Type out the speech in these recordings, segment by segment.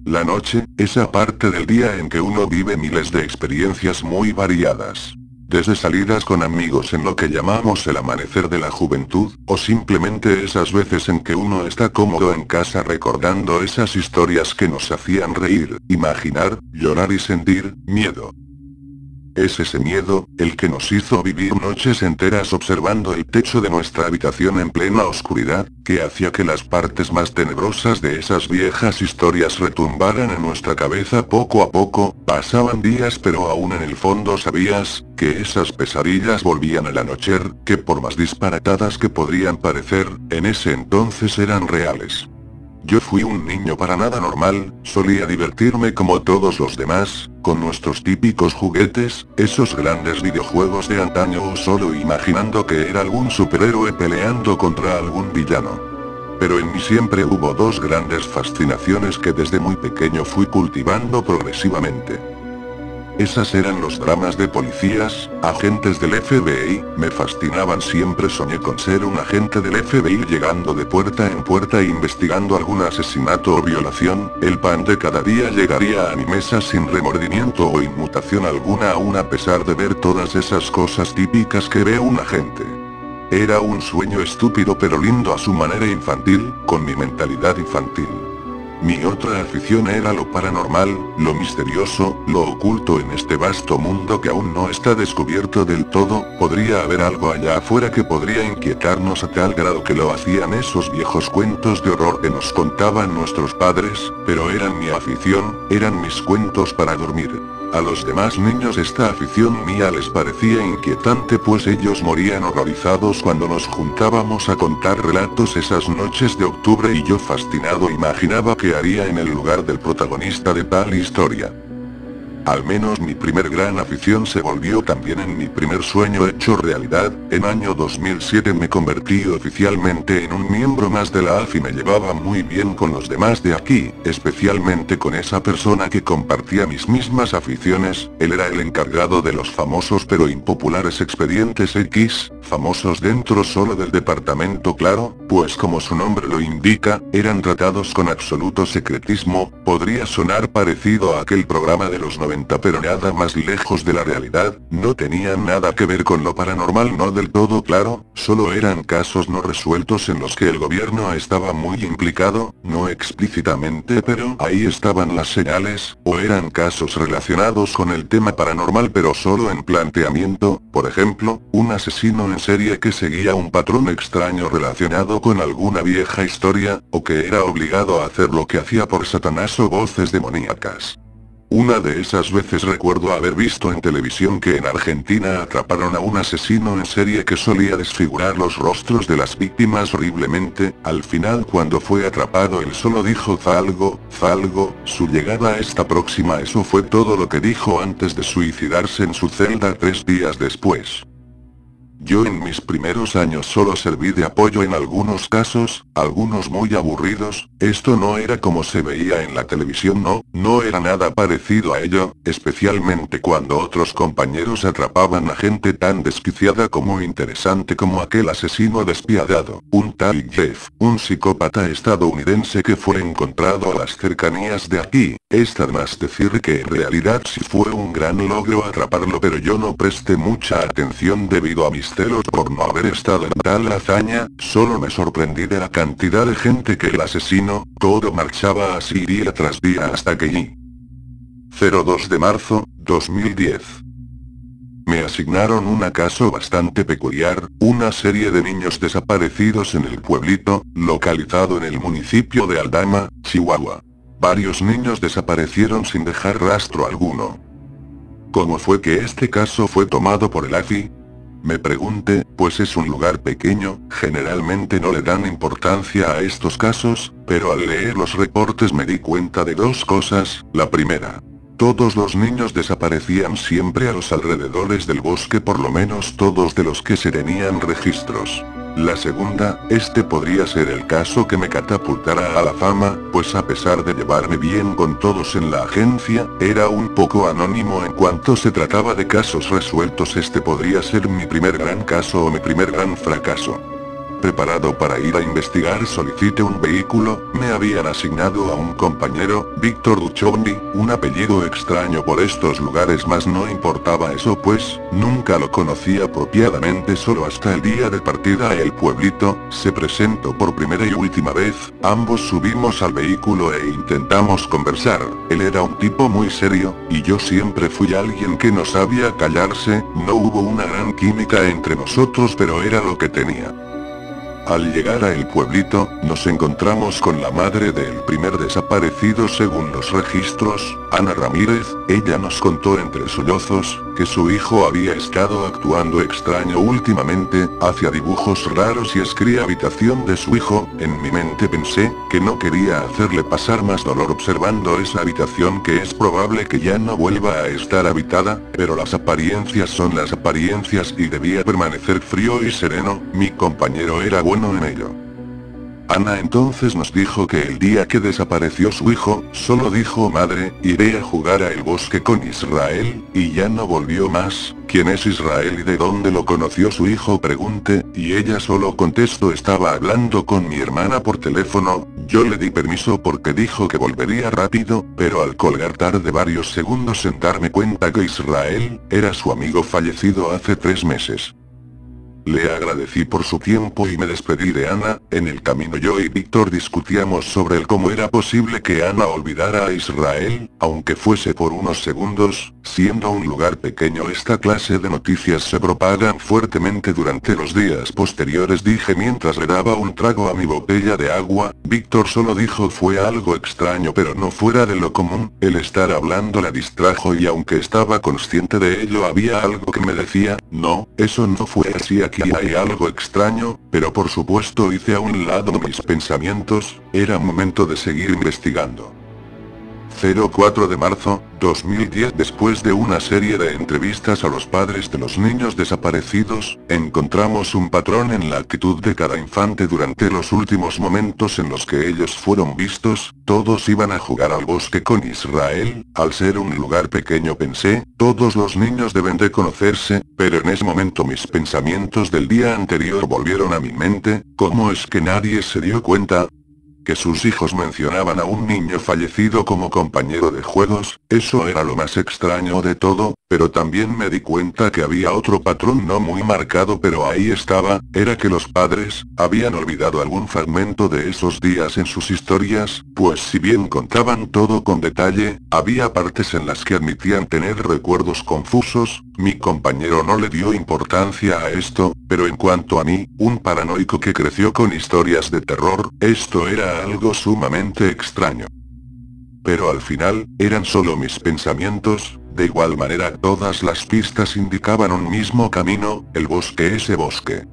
La noche, esa parte del día en que uno vive miles de experiencias muy variadas. Desde salidas con amigos en lo que llamamos el amanecer de la juventud, o simplemente esas veces en que uno está cómodo en casa recordando esas historias que nos hacían reír, imaginar, llorar y sentir miedo. Es ese miedo, el que nos hizo vivir noches enteras observando el techo de nuestra habitación en plena oscuridad, que hacía que las partes más tenebrosas de esas viejas historias retumbaran en nuestra cabeza poco a poco. Pasaban días, pero aún en el fondo sabías, que esas pesadillas volvían al anochecer, que por más disparatadas que podrían parecer, en ese entonces eran reales. Yo fui un niño para nada normal, solía divertirme como todos los demás, con nuestros típicos juguetes, esos grandes videojuegos de antaño o solo imaginando que era algún superhéroe peleando contra algún villano. Pero en mí siempre hubo dos grandes fascinaciones que desde muy pequeño fui cultivando progresivamente. Esas eran los dramas de policías, agentes del FBI, me fascinaban siempre, soñé con ser un agente del FBI llegando de puerta en puerta e investigando algún asesinato o violación. El pan de cada día llegaría a mi mesa sin remordimiento o inmutación alguna aún a pesar de ver todas esas cosas típicas que ve un agente. Era un sueño estúpido pero lindo a su manera infantil, con mi mentalidad infantil. Mi otra afición era lo paranormal, lo misterioso, lo oculto en este vasto mundo que aún no está descubierto del todo. Podría haber algo allá afuera que podría inquietarnos a tal grado que lo hacían esos viejos cuentos de horror que nos contaban nuestros padres, pero eran mi afición, eran mis cuentos para dormir. A los demás niños esta afición mía les parecía inquietante, pues ellos morían horrorizados cuando nos juntábamos a contar relatos esas noches de octubre y yo fascinado imaginaba qué haría en el lugar del protagonista de tal historia. Al menos mi primer gran afición se volvió también en mi primer sueño hecho realidad. En año 2007 me convertí oficialmente en un miembro más de la ALF y me llevaba muy bien con los demás de aquí, especialmente con esa persona que compartía mis mismas aficiones. Él era el encargado de los famosos pero impopulares expedientes X, famosos dentro solo del departamento, claro, pues como su nombre lo indica, eran tratados con absoluto secretismo. Podría sonar parecido a aquel programa de los 90, pero nada más lejos de la realidad. No tenían nada que ver con lo paranormal, no del todo, claro, solo eran casos no resueltos en los que el gobierno estaba muy implicado, no explícitamente, pero ahí estaban las señales, o eran casos relacionados con el tema paranormal pero solo en planteamiento. Por ejemplo, un asesino en serie que seguía un patrón extraño relacionado con alguna vieja historia, o que era obligado a hacer lo que hacía por Satanás o voces demoníacas. Una de esas veces recuerdo haber visto en televisión que en Argentina atraparon a un asesino en serie que solía desfigurar los rostros de las víctimas horriblemente. Al final, cuando fue atrapado, él solo dijo Falgo, Falgo, su llegada está próxima. Eso fue todo lo que dijo antes de suicidarse en su celda 3 días después. Yo en mis primeros años solo serví de apoyo en algunos casos, algunos muy aburridos. Esto no era como se veía en la televisión, no era nada parecido a ello, especialmente cuando otros compañeros atrapaban a gente tan desquiciada como interesante como aquel asesino despiadado, un tal Jeff, un psicópata estadounidense que fue encontrado a las cercanías de aquí. Está de más decir que en realidad sí fue un gran logro atraparlo, pero yo no presté mucha atención debido a mis celos por no haber estado en tal hazaña. Solo me sorprendí de la cantidad de gente que el asesinó. Todo marchaba así día tras día hasta que 02 de marzo, 2010. Me asignaron un caso bastante peculiar, una serie de niños desaparecidos en el pueblito, localizado en el municipio de Aldama, Chihuahua. Varios niños desaparecieron sin dejar rastro alguno. ¿Cómo fue que este caso fue tomado por el AFI? Me pregunté, pues es un lugar pequeño, generalmente no le dan importancia a estos casos, pero al leer los reportes me di cuenta de dos cosas. La primera, todos los niños desaparecían siempre a los alrededores del bosque, por lo menos todos de los que se tenían registros. La segunda, este podría ser el caso que me catapultara a la fama, pues a pesar de llevarme bien con todos en la agencia, era un poco anónimo en cuanto se trataba de casos resueltos. Este podría ser mi primer gran caso o mi primer gran fracaso. preparado para ir a investigar. Solicité un vehículo, me habían asignado a un compañero, Víctor Duchovny, un apellido extraño por estos lugares, mas no importaba eso pues, nunca lo conocí apropiadamente solo hasta el día de partida a el pueblito, se presentó por primera y última vez, ambos subimos al vehículo e intentamos conversar, él era un tipo muy serio, y yo siempre fui alguien que no sabía callarse, no hubo una gran química entre nosotros pero era lo que tenía. Al llegar a el pueblito, nos encontramos con la madre del primer desaparecido según los registros, Ana Ramírez. Ella nos contó entre sollozos, que su hijo había estado actuando extraño últimamente, hacía dibujos raros y escribía habitación de su hijo. En mi mente pensé, que no quería hacerle pasar más dolor observando esa habitación que es probable que ya no vuelva a estar habitada, pero las apariencias son las apariencias y debía permanecer frío y sereno, mi compañero era bueno en ello. Ana entonces nos dijo que el día que desapareció su hijo, solo dijo madre, iré a jugar a el bosque con Israel, y ya no volvió más. ¿Quién es Israel y de dónde lo conoció su hijo? Pregunté, y ella solo contestó estaba hablando con mi hermana por teléfono, yo le di permiso porque dijo que volvería rápido, pero al colgar tardé varios segundos en darme cuenta que Israel, era su amigo fallecido hace 3 meses. Le agradecí por su tiempo y me despedí de Ana. En el camino yo y Víctor discutíamos sobre el cómo era posible que Ana olvidara a Israel, aunque fuese por unos segundos. Siendo un lugar pequeño esta clase de noticias se propagan fuertemente durante los días posteriores, dije mientras le daba un trago a mi botella de agua. Víctor solo dijo fue algo extraño pero no fuera de lo común, el estar hablando la distrajo y aunque estaba consciente de ello había algo que me decía, no, eso no fue así. Aquí hay algo extraño, pero por supuesto hice a un lado mis pensamientos, era momento de seguir investigando. 04 de marzo, 2010. Después de una serie de entrevistas a los padres de los niños desaparecidos, encontramos un patrón en la actitud de cada infante durante los últimos momentos en los que ellos fueron vistos, todos iban a jugar al bosque con Israel, al ser un lugar pequeño pensé, todos los niños deben de conocerse, pero en ese momento mis pensamientos del día anterior volvieron a mi mente, ¿cómo es que nadie se dio cuenta? Que sus hijos mencionaban a un niño fallecido como compañero de juegos, eso era lo más extraño de todo, pero también me di cuenta que había otro patrón no muy marcado pero ahí estaba, era que los padres, habían olvidado algún fragmento de esos días en sus historias, pues si bien contaban todo con detalle, había partes en las que admitían tener recuerdos confusos. Mi compañero no le dio importancia a esto, pero en cuanto a mí, un paranoico que creció con historias de terror, esto era algo sumamente extraño. Pero al final, eran solo mis pensamientos, de igual manera todas las pistas indicaban un mismo camino, el bosque, ese bosque.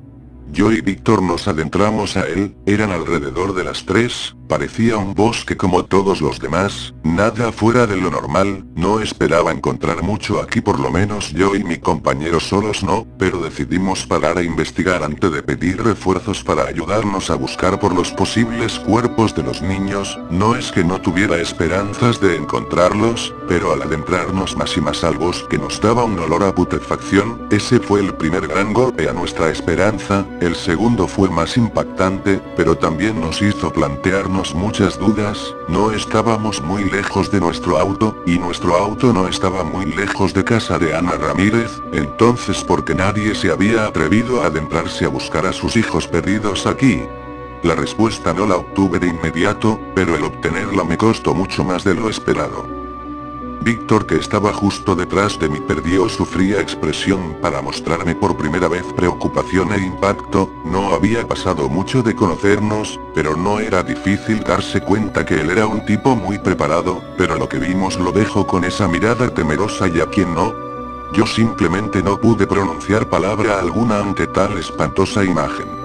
Yo y Víctor nos adentramos a él, eran alrededor de las 3, parecía un bosque como todos los demás, nada fuera de lo normal, no esperaba encontrar mucho aquí, por lo menos yo y mi compañero solos no, pero decidimos parar a investigar antes de pedir refuerzos para ayudarnos a buscar por los posibles cuerpos de los niños. No es que no tuviera esperanzas de encontrarlos, pero al adentrarnos más y más al bosque nos daba un olor a putrefacción. Ese fue el primer gran golpe a nuestra esperanza. El segundo fue más impactante, pero también nos hizo plantearnos muchas dudas. No estábamos muy lejos de nuestro auto, y nuestro auto no estaba muy lejos de casa de Ana Ramírez, entonces ¿por qué nadie se había atrevido a adentrarse a buscar a sus hijos perdidos aquí? La respuesta no la obtuve de inmediato, pero el obtenerla me costó mucho más de lo esperado. Víctor, que estaba justo detrás de mí, perdió su fría expresión para mostrarme por primera vez preocupación e impacto. No había pasado mucho de conocernos, pero no era difícil darse cuenta que él era un tipo muy preparado, pero lo que vimos lo dejó con esa mirada temerosa y a quien no. Yo simplemente no pude pronunciar palabra alguna ante tal espantosa imagen.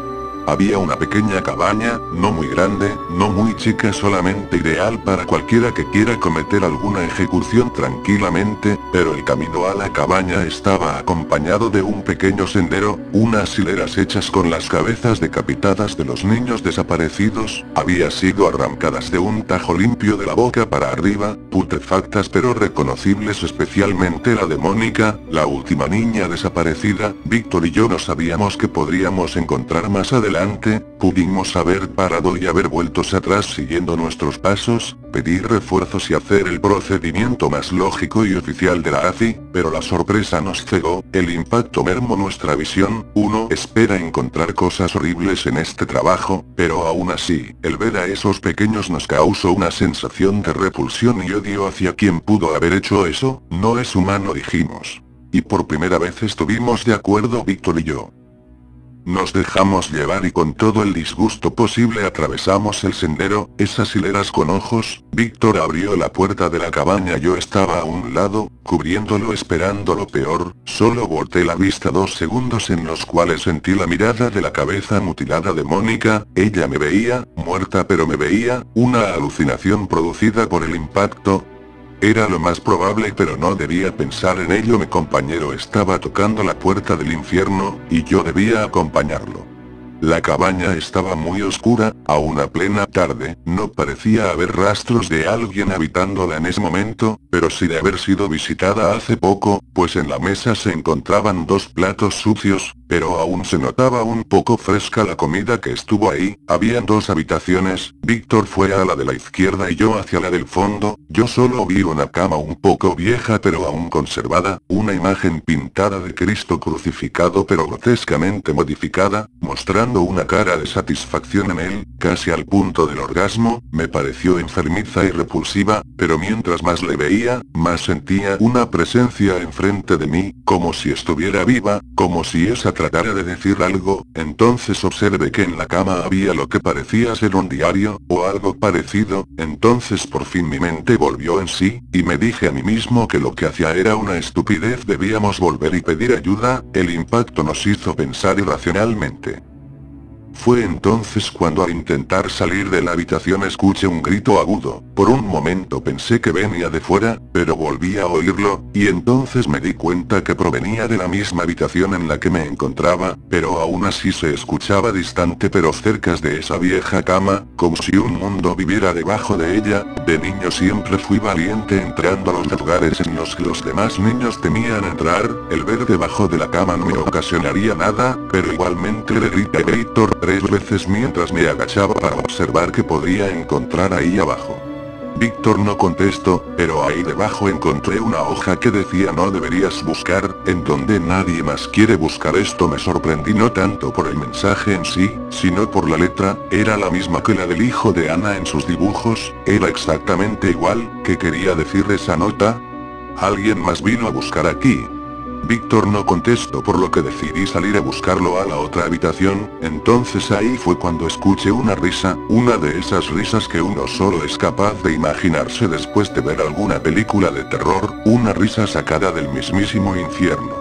Había una pequeña cabaña, no muy grande, no muy chica, solamente ideal para cualquiera que quiera cometer alguna ejecución tranquilamente, pero el camino a la cabaña estaba acompañado de un pequeño sendero, unas hileras hechas con las cabezas decapitadas de los niños desaparecidos, había sido arrancadas de un tajo limpio de la boca para arriba, putrefactas pero reconocibles, especialmente la de Mónica, la última niña desaparecida. Víctor y yo no sabíamos que podríamos encontrar más adelante adelante, pudimos haber parado y haber vuelto atrás siguiendo nuestros pasos, pedir refuerzos y hacer el procedimiento más lógico y oficial de la AFI, pero la sorpresa nos cegó, el impacto mermó nuestra visión. Uno espera encontrar cosas horribles en este trabajo, pero aún así, el ver a esos pequeños nos causó una sensación de repulsión y odio hacia quien pudo haber hecho eso. No es humano, dijimos. Y por primera vez estuvimos de acuerdo Víctor y yo. Nos dejamos llevar y con todo el disgusto posible atravesamos el sendero, esas hileras con ojos. Víctor abrió la puerta de la cabaña, yo estaba a un lado, cubriéndolo esperando lo peor. Solo volteé la vista 2 segundos en los cuales sentí la mirada de la cabeza mutilada de Mónica. Ella me veía, muerta pero me veía, una alucinación producida por el impacto. Era lo más probable, pero no debía pensar en ello. Mi compañero estaba tocando la puerta del infierno, y yo debía acompañarlo. La cabaña estaba muy oscura, a una plena tarde, no parecía haber rastros de alguien habitándola en ese momento, pero sí de haber sido visitada hace poco, pues en la mesa se encontraban 2 platos sucios, pero aún se notaba un poco fresca la comida que estuvo ahí. Habían 2 habitaciones, Víctor fue a la de la izquierda y yo hacia la del fondo. Yo solo vi una cama un poco vieja pero aún conservada, una imagen pintada de Cristo crucificado pero grotescamente modificada, mostrando una cara de satisfacción en él, casi al punto del orgasmo. Me pareció enfermiza y repulsiva, pero mientras más le veía, más sentía una presencia enfrente de mí, como si estuviera viva, como si esa tratara de decir algo. Entonces observé que en la cama había lo que parecía ser un diario, o algo parecido. Entonces por fin mi mente volvió en sí, y me dije a mí mismo que lo que hacía era una estupidez, debíamos volver y pedir ayuda. El impacto nos hizo pensar irracionalmente. Fue entonces cuando al intentar salir de la habitación escuché un grito agudo. Por un momento pensé que venía de fuera, pero volví a oírlo, y entonces me di cuenta que provenía de la misma habitación en la que me encontraba, pero aún así se escuchaba distante pero cerca de esa vieja cama, como si un mundo viviera debajo de ella. De niño siempre fui valiente entrando a los lugares en los que los demás niños temían entrar. El ver debajo de la cama no me ocasionaría nada, pero igualmente le grité a Víctor 3 veces mientras me agachaba para observar qué podría encontrar ahí abajo. Víctor no contestó, pero ahí debajo encontré una hoja que decía no deberías buscar, en donde nadie más quiere buscar. Esto me sorprendí no tanto por el mensaje en sí, sino por la letra. Era la misma que la del hijo de Ana en sus dibujos, era exactamente igual. ¿Qué quería decir esa nota? ¿Alguien más vino a buscar aquí? Víctor no contestó, por lo que decidí salir a buscarlo a la otra habitación. Entonces ahí fue cuando escuché una risa, una de esas risas que uno solo es capaz de imaginarse después de ver alguna película de terror, una risa sacada del mismísimo infierno.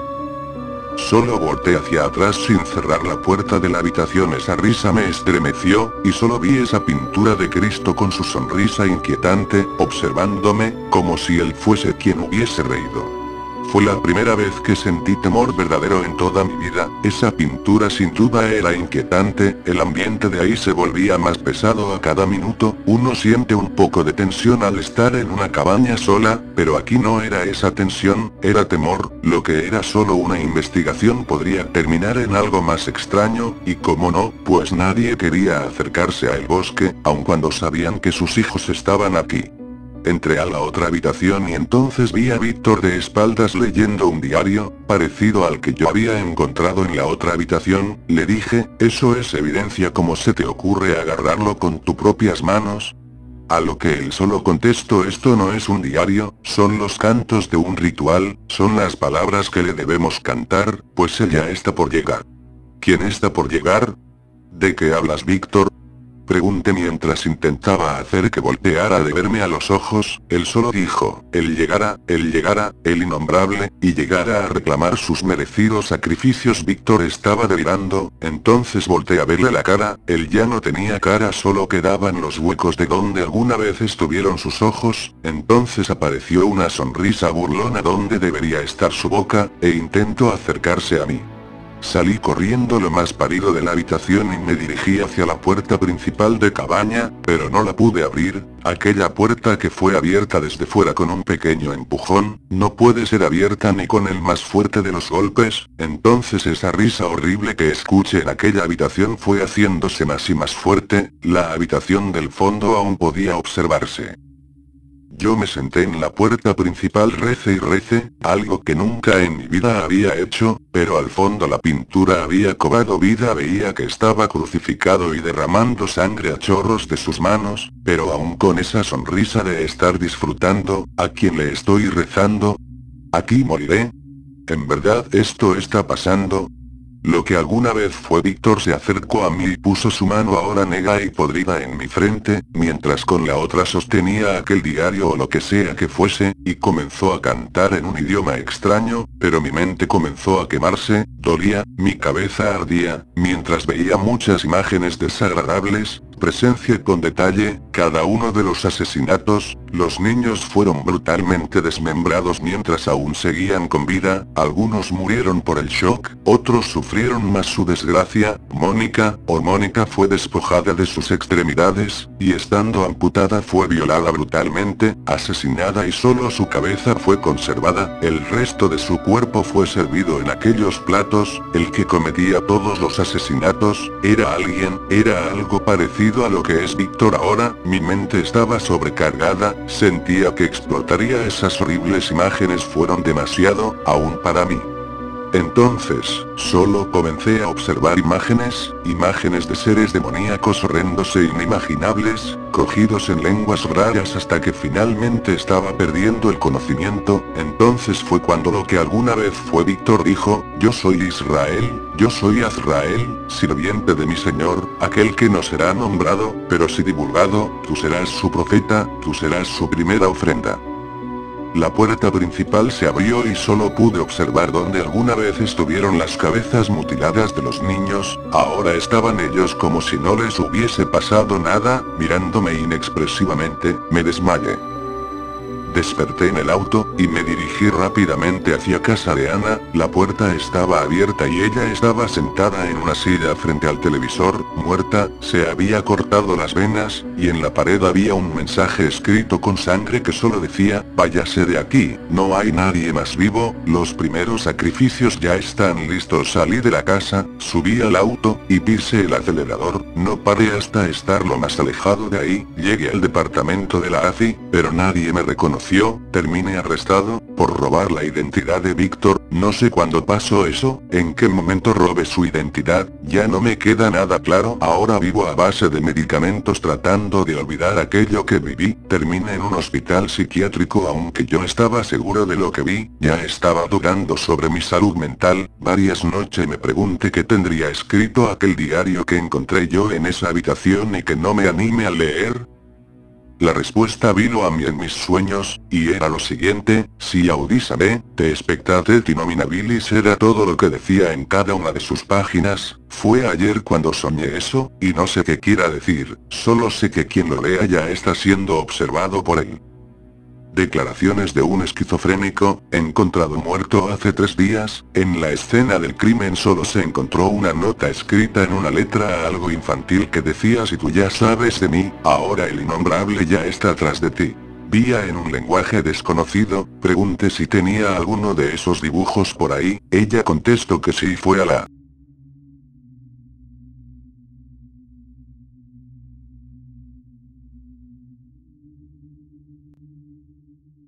Solo volteé hacia atrás sin cerrar la puerta de la habitación. Esa risa me estremeció, y solo vi esa pintura de Cristo con su sonrisa inquietante, observándome, como si él fuese quien hubiese reído. Fue la primera vez que sentí temor verdadero en toda mi vida. Esa pintura sin duda era inquietante, el ambiente de ahí se volvía más pesado a cada minuto. Uno siente un poco de tensión al estar en una cabaña sola, pero aquí no era esa tensión, era temor. Lo que era solo una investigación podría terminar en algo más extraño, y cómo no, pues nadie quería acercarse al bosque, aun cuando sabían que sus hijos estaban aquí. Entré a la otra habitación y entonces vi a Víctor de espaldas leyendo un diario, parecido al que yo había encontrado en la otra habitación. Le dije, ¿eso es evidencia? ¿Cómo se te ocurre agarrarlo con tus propias manos? A lo que él solo contestó, esto no es un diario, son los cantos de un ritual, son las palabras que le debemos cantar, pues ella está por llegar. ¿Quién está por llegar? ¿De qué hablas, Víctor? Pregunté mientras intentaba hacer que volteara de verme a los ojos. Él solo dijo, él llegara, el innombrable, y llegara a reclamar sus merecidos sacrificios. Víctor estaba delirando. Entonces volteé a verle la cara. Él ya no tenía cara, solo quedaban los huecos de donde alguna vez estuvieron sus ojos. Entonces apareció una sonrisa burlona donde debería estar su boca, e intentó acercarse a mí. Salí corriendo lo más pálido de la habitación y me dirigí hacia la puerta principal de cabaña, pero no la pude abrir. Aquella puerta que fue abierta desde fuera con un pequeño empujón, no puede ser abierta ni con el más fuerte de los golpes. Entonces esa risa horrible que escuché en aquella habitación fue haciéndose más y más fuerte. La habitación del fondo aún podía observarse. Yo me senté en la puerta principal, recé y recé, algo que nunca en mi vida había hecho, pero al fondo la pintura había cobrado vida. Veía que estaba crucificado y derramando sangre a chorros de sus manos, pero aún con esa sonrisa de estar disfrutando. ¿A quién le estoy rezando? ¿Aquí moriré? ¿En verdad esto está pasando? Lo que alguna vez fue Víctor se acercó a mí y puso su mano ahora negra y podrida en mi frente, mientras con la otra sostenía aquel diario o lo que sea que fuese, y comenzó a cantar en un idioma extraño, pero mi mente comenzó a quemarse, dolía, mi cabeza ardía, mientras veía muchas imágenes desagradables. Presencié con detalle cada uno de los asesinatos. Los niños fueron brutalmente desmembrados mientras aún seguían con vida, algunos murieron por el shock, otros sufrieron más su desgracia. Mónica fue despojada de sus extremidades, y estando amputada fue violada brutalmente, asesinada y solo su cabeza fue conservada. El resto de su cuerpo fue servido en aquellos platos. El que cometía todos los asesinatos era algo parecido a lo que es Víctor ahora. Mi mente estaba sobrecargada, sentía que explotaría. Esas horribles imágenes fueron demasiado, aún para mí. Entonces, solo comencé a observar imágenes de seres demoníacos horrendos e inimaginables, cogidos en lenguas raras hasta que finalmente estaba perdiendo el conocimiento. Entonces fue cuando lo que alguna vez fue Víctor dijo: yo soy Israel, yo soy Azrael, sirviente de mi Señor, aquel que no será nombrado, pero sí divulgado. Tú serás su profeta, tú serás su primera ofrenda. La puerta principal se abrió y solo pude observar donde alguna vez estuvieron las cabezas mutiladas de los niños. Ahora estaban ellos como si no les hubiese pasado nada, mirándome inexpresivamente. Me desmayé. Desperté en el auto, y me dirigí rápidamente hacia casa de Ana. La puerta estaba abierta y ella estaba sentada en una silla frente al televisor, muerta. Se había cortado las venas, y en la pared había un mensaje escrito con sangre que solo decía: váyase de aquí, no hay nadie más vivo, los primeros sacrificios ya están listos. Salí de la casa, subí al auto, y pisé el acelerador. No paré hasta estar lo más alejado de ahí. Llegué al departamento de la AFI, pero nadie me reconoció. Terminé arrestado por robar la identidad de Víctor. No sé cuándo pasó eso, en qué momento robé su identidad, ya no me queda nada claro. Ahora vivo a base de medicamentos tratando de olvidar aquello que viví. Terminé en un hospital psiquiátrico, aunque yo estaba seguro de lo que vi. Ya estaba dudando sobre mi salud mental. Varias noches me pregunté qué tendría escrito aquel diario que encontré yo en esa habitación y que no me animé a leer. La respuesta vino a mí en mis sueños, y era lo siguiente: si audisame, te expectatet in nominabilis era todo lo que decía en cada una de sus páginas. Fue ayer cuando soñé eso, y no sé qué quiera decir, solo sé que quien lo lea ya está siendo observado por él. Declaraciones de un esquizofrénico, encontrado muerto hace 3 días. En la escena del crimen solo se encontró una nota escrita en una letra algo infantil que decía: si tú ya sabes de mí, ahora el innombrable ya está atrás de ti. Vía en un lenguaje desconocido. Pregunté si tenía alguno de esos dibujos por ahí. Ella contestó que sí. Fue a la